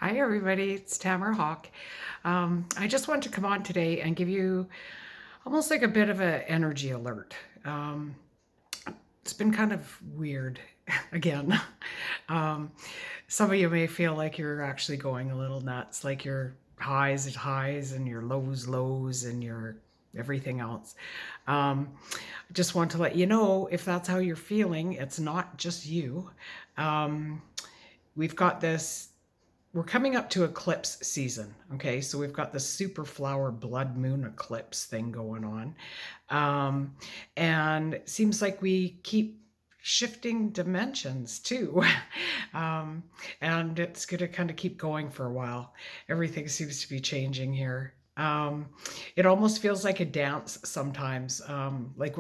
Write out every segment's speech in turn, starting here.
Hi, everybody. It's Tamara Hawk. I just want to come on today and give you almost like a bit of an energy alert. Um, it's been kind of weird again. Um, some of you may feel like you're actually going a little nuts, like your highs is highs and your lows and your everything else. I just want to let you know if that's how you're feeling, it's not just you. Um, we've got this we're coming up to eclipse season. Okay, so we've got the super flower blood moon eclipse thing going on. Um, and it seems like we keep shifting dimensions too. um, and it's going to kind of keep going for a while. Everything seems to be changing here. It almost feels like a dance sometimes. Like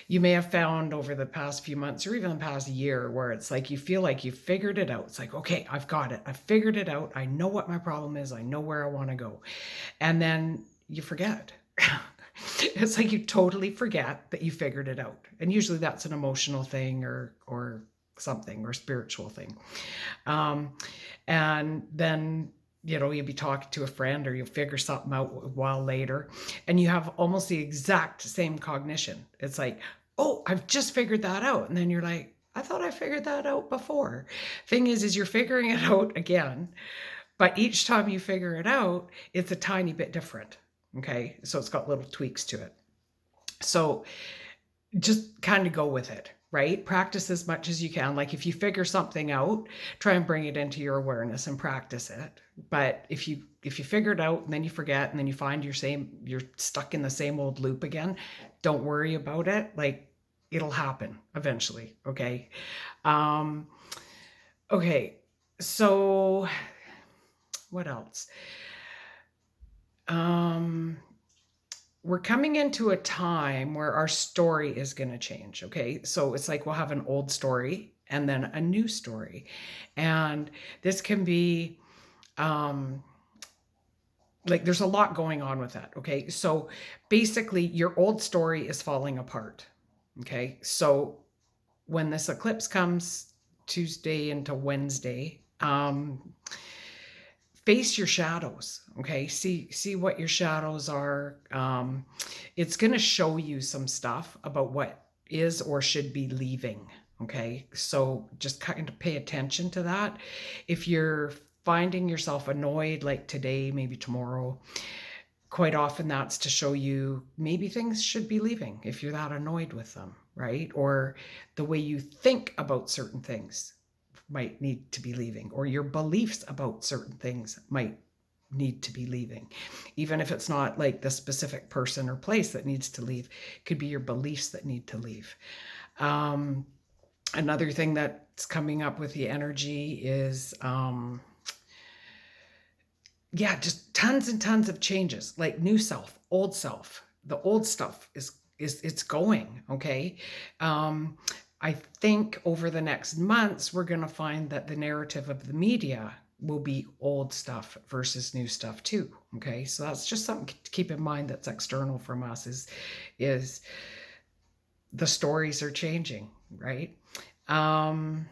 you may have found over the past few months or even the past year where it's like you feel like you figured it out. It's like, okay, I've got it. I figured it out. I know what my problem is. I know where I want to go. And then you forget. It's like you totally forget that you figured it out. And usually that's an emotional thing or something or spiritual thing. Um, and then you'll be talking to a friend or you'll figure something out a while later and you have almost the exact same cognition. It's like, oh, I've just figured that out. And then you're like, I thought I figured that out before. Thing is you're figuring it out again, but each time you figure it out, it's a tiny bit different. Okay. So it's got little tweaks to it. So just kind of go with it, right? Practice as much as you can. Like if you figure something out, try and bring it into your awareness and practice it. But if you figure it out and then you forget and then you find you're stuck in the same old loop again, don't worry about it. Like it'll happen eventually. Okay. Um, okay. So what else? Um, we're coming into a time where our story is going to change. Okay. So it's like we'll have an old story and then a new story. And this can be um, like there's a lot going on with that. Okay. So basically, your old story is falling apart. Okay. So when this eclipse comes Tuesday into Wednesday, face your shadows. Okay, see what your shadows are. It's going to show you some stuff about what is or should be leaving. Okay, so just kind of pay attention to that. If you're finding yourself annoyed like today, maybe tomorrow, quite often that's to show you maybe things should be leaving if you're that annoyed with them, right? Or the way you think about certain things might need to be leaving, or your beliefs about certain things might need to be leaving. Even if it's not like the specific person or place that needs to leave, it could be your beliefs that need to leave. Um, Another thing that's coming up with the energy is yeah, just tons and tons of changes, like new self, old self. The old stuff is it's going, okay? Um, I think over the next months we're going to find that the narrative of the media will be old stuff versus new stuff too, okay? So that's just something to keep in mind that's external from us is the stories are changing, right? Um,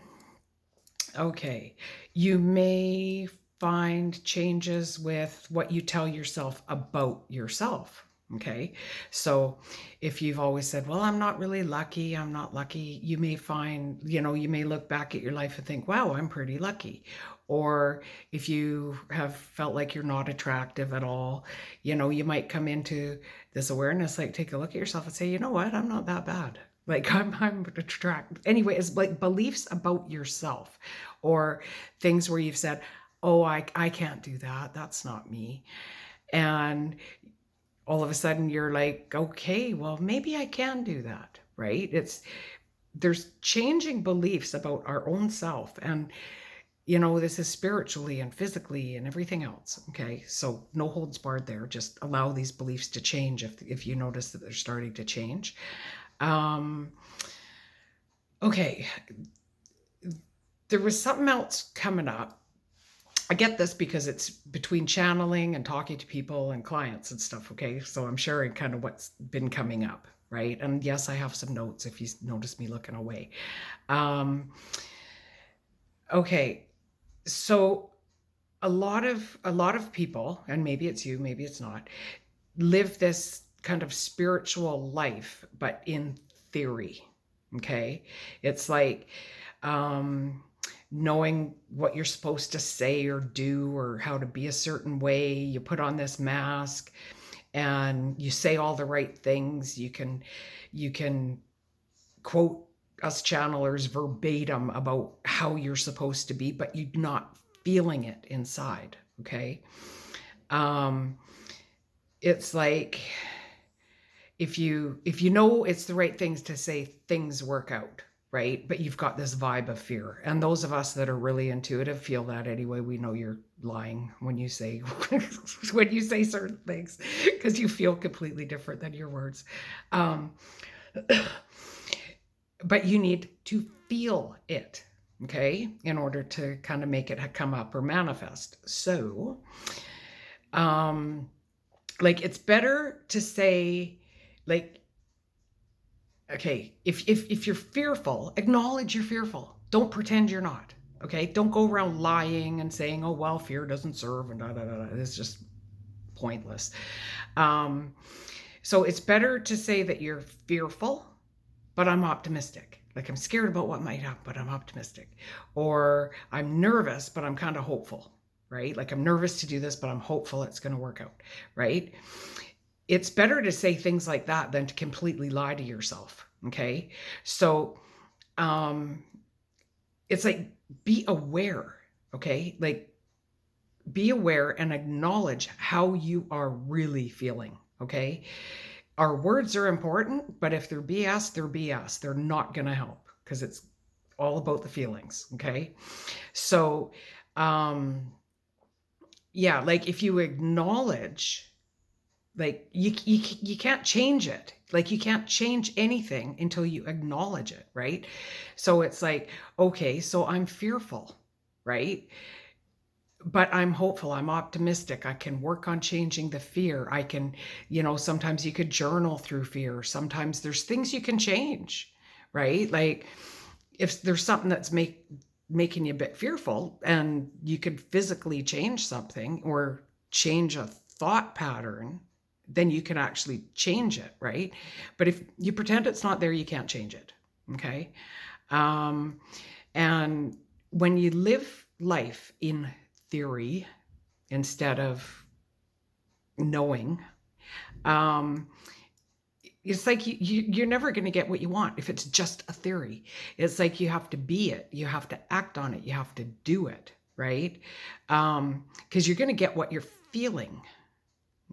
Okay. You may find changes with what you tell yourself about yourself. Okay. So if you've always said, well, I'm not really lucky, I'm not lucky, you may find, you may look back at your life and think, wow, I'm pretty lucky. Or if you have felt like you're not attractive at all, you might come into this awareness, like take a look at yourself and say, you know what, I'm not that bad. Like I'm attracted. Anyway, it's like beliefs about yourself or things where you've said, oh, I can't do that. That's not me. And all of a sudden you're like, okay, well, maybe I can do that. Right. There's changing beliefs about our own self. And, this is spiritually and physically and everything else. Okay. So no holds barred there. Just allow these beliefs to change if you notice that they're starting to change. Um, okay. There was something else coming up. I get this because it's between channeling and talking to people and clients and stuff. Okay. So I'm sharing kind of what's been coming up. Right. And yes, I have some notes if you notice me looking away. Um, okay. So a lot of people, and maybe it's you, maybe it's not, live this kind of spiritual life, but in theory. Okay. It's like, um, knowing what you're supposed to say or do or how to be a certain way. You put on this mask and you say all the right things. You can quote us channelers verbatim about how you're supposed to be, but you're not feeling it inside. Okay. Um, it's like, if you know it's the right things to say, things work out, right? But you've got this vibe of fear. And those of us that are really intuitive feel that anyway. We know you're lying when you say when you say certain things, because you feel completely different than your words. Um, but you need to feel it, okay, in order to kind of make it come up or manifest. So, like, it's better to say, like, okay, if you're fearful, acknowledge you're fearful. Don't pretend you're not. Okay, don't go around lying and saying, "Oh well, fear doesn't serve," and da da da. It's just pointless. Um, so it's better to say that you're fearful, but I'm optimistic. Like, I'm scared about what might happen, but I'm optimistic. Or I'm nervous, but I'm kind of hopeful, right? Like, I'm nervous to do this, but I'm hopeful it's going to work out, right? It's better to say things like that than to completely lie to yourself. Okay. So, um, it's like, be aware. Okay. Like, be aware and acknowledge how you are really feeling. Okay. Our words are important, but if they're BS, they're BS. They're not going to help, because it's all about the feelings. Okay. So, yeah, like, if you acknowledge, like, you can't change it. Like, you can't change anything until you acknowledge it, right? So it's like, okay, so I'm fearful, right? But I'm hopeful, I'm optimistic. I can work on changing the fear. I can, sometimes you could journal through fear. Sometimes there's things you can change, right? Like, if there's something that's making you a bit fearful, and you could physically change something or change a thought pattern, then you can actually change it, right? But if you pretend it's not there, you can't change it. Okay. Um, and when you live life in theory instead of knowing, um, it's like you're never going to get what you want if it's just a theory. It's like, you have to be it, you have to act on it, you have to do it, right? Because you're going to get what you're feeling.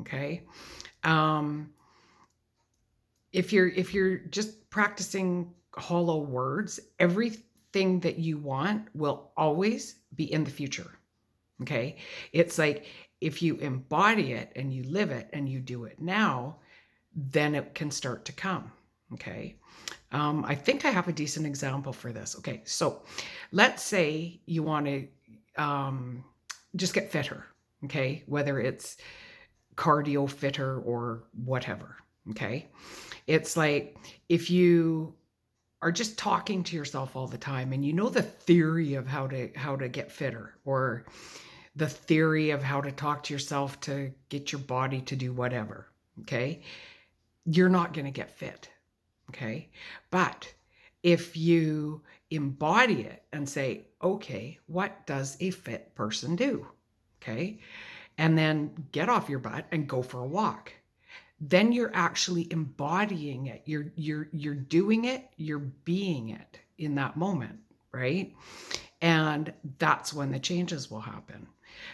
Okay. Um, if you're just practicing hollow words, everything that you want will always be in the future. Okay. It's like, if you embody it and you live it and you do it now, then it can start to come. Okay. I think I have a decent example for this. Okay. So let's say you want to just get fitter. Okay. Whether it's cardio fitter or whatever. Okay. It's like, if you are just talking to yourself all the time, and you know the theory of how to get fitter, or the theory of how to talk to yourself to get your body to do whatever. Okay. You're not going to get fit. Okay. But if you embody it and say, okay, what does a fit person do? Okay. And then get off your butt and go for a walk. Then you're actually embodying it. You're doing it, you're being it in that moment, right? And that's when the changes will happen.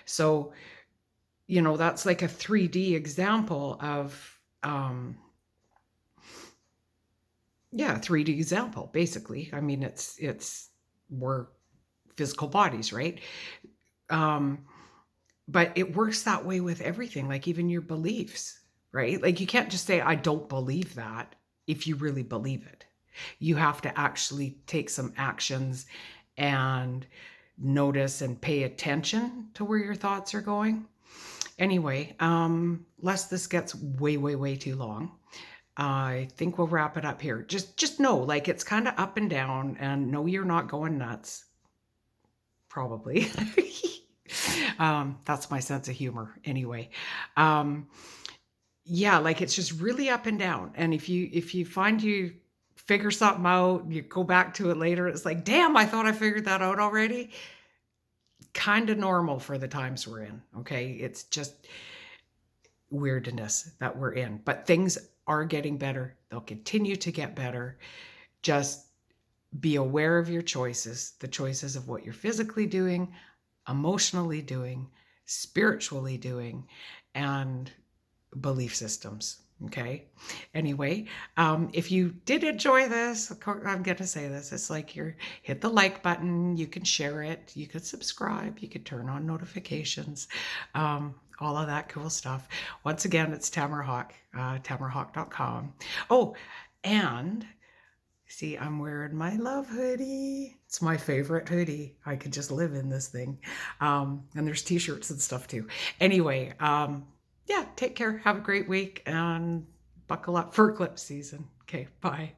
So, that's like a 3D example of, 3D example, basically. I mean, we're physical bodies, right? But it works that way with everything, like even your beliefs, right? Like, you can't just say, I don't believe that, if you really believe it. You have to actually take some actions and notice and pay attention to where your thoughts are going. Anyway, lest this gets way, way, way too long, I think we'll wrap it up here. Just know, like, it's kind of up and down, and no, you're not going nuts. Probably. That's my sense of humor anyway. Um, yeah, like it's just really up and down. And if you find you figure something out, you go back to it later, it's like, damn, I thought I figured that out already. Kind of normal for the times we're in. Okay. It's just weirdness that we're in. But things are getting better. They'll continue to get better. Just be aware of your choices, the choices of what you're physically doing, emotionally doing, spiritually doing, and belief systems. Okay. Anyway, if you did enjoy this, of course, I'm going to say this. It's like you're hit the like button. You can share it. You could subscribe. You could turn on notifications. All of that cool stuff. Once again, it's Tamara Hawk, tamarahawk.com. Oh, and see, I'm wearing my love hoodie. It's my favorite hoodie. I could just live in this thing. And there's t-shirts and stuff too. Anyway, yeah, take care. Have a great week and buckle up for eclipse season. Okay, bye.